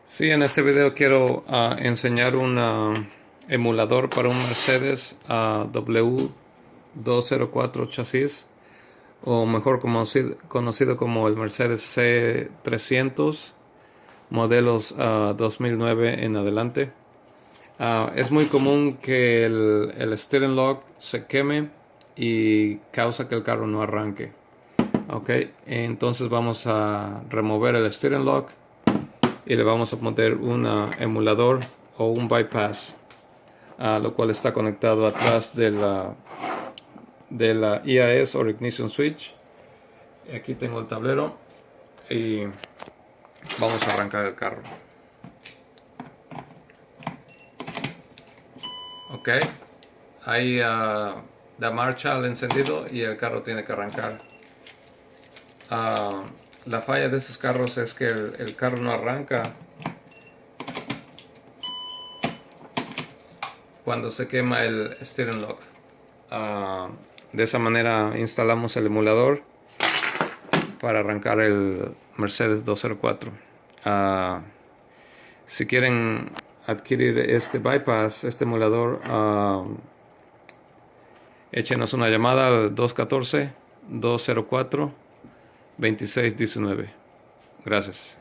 Sí, en este video quiero enseñar un emulador para un Mercedes W204 chasis, o mejor conocido como el Mercedes C300, modelos 2009 en adelante. Es muy común que el steering lock se queme y causa que el carro no arranque. Ok, entonces vamos a remover el steering lock y le vamos a poner un emulador o un bypass, lo cual está conectado atrás de la IAS o Ignition Switch. Aquí tengo el tablero y vamos a arrancar el carro. Ok, ahí da marcha al encendido y el carro tiene que arrancar. La falla de estos carros es que el carro no arranca cuando se quema el steering lock. De esa manera instalamos el emulador para arrancar el Mercedes 204. Si quieren adquirir este bypass, este emulador, échenos una llamada al 214-204-2619. Gracias.